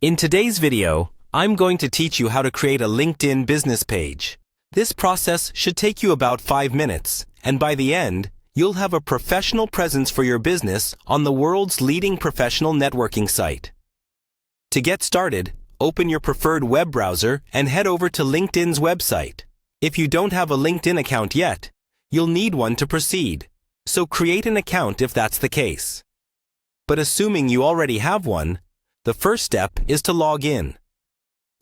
In today's video, I'm going to teach you how to create a LinkedIn business page. This process should take you about 5 minutes, and by the end, you'll have a professional presence for your business on the world's leading professional networking site. To get started, open your preferred web browser and head over to LinkedIn's website. If you don't have a LinkedIn account yet, you'll need one to proceed, so create an account if that's the case. But assuming you already have one, the first step is to log in.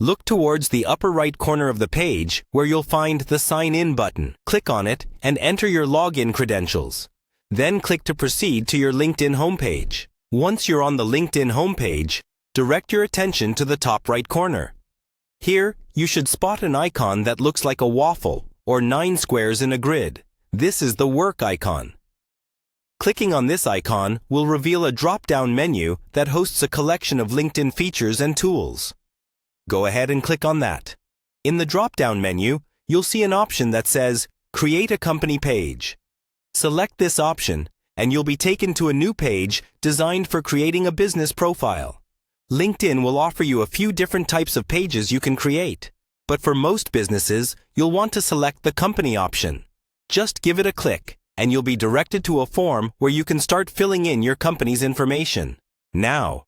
Look towards the upper right corner of the page where you'll find the Sign In button. Click on it and enter your login credentials. Then click to proceed to your LinkedIn homepage. Once you're on the LinkedIn homepage, direct your attention to the top right corner. Here, you should spot an icon that looks like a waffle or 9 squares in a grid. This is the work icon. Clicking on this icon will reveal a drop-down menu that hosts a collection of LinkedIn features and tools. Go ahead and click on that. In the drop-down menu, you'll see an option that says, Create a Company Page. Select this option, and you'll be taken to a new page designed for creating a business profile. LinkedIn will offer you a few different types of pages you can create, but for most businesses, you'll want to select the company option. Just give it a click, and you'll be directed to a form where you can start filling in your company's information. Now,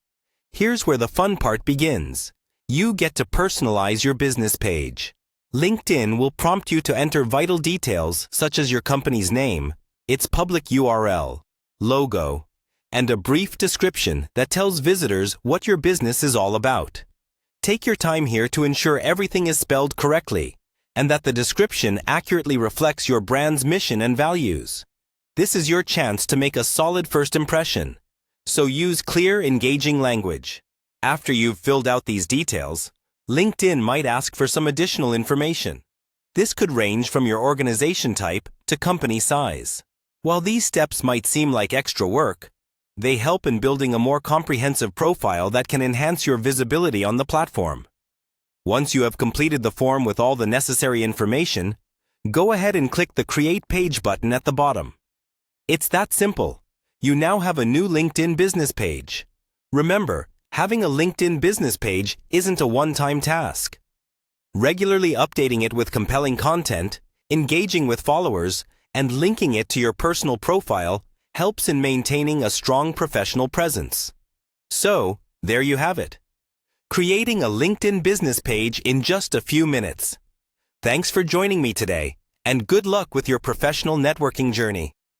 here's where the fun part begins. You get to personalize your business page. LinkedIn will prompt you to enter vital details such as your company's name, its public URL, logo, and a brief description that tells visitors what your business is all about. Take your time here to ensure everything is spelled correctly and that the description accurately reflects your brand's mission and values. This is your chance to make a solid first impression, so use clear, engaging language. After you've filled out these details, LinkedIn might ask for some additional information. This could range from your organization type to company size. While these steps might seem like extra work, they help in building a more comprehensive profile that can enhance your visibility on the platform. Once you have completed the form with all the necessary information, go ahead and click the Create Page button at the bottom. It's that simple. You now have a new LinkedIn business page. Remember, having a LinkedIn business page isn't a one-time task. Regularly updating it with compelling content, engaging with followers, and linking it to your personal profile helps in maintaining a strong professional presence. So, there you have it. Creating a LinkedIn business page in just a few minutes. Thanks for joining me today, and good luck with your professional networking journey.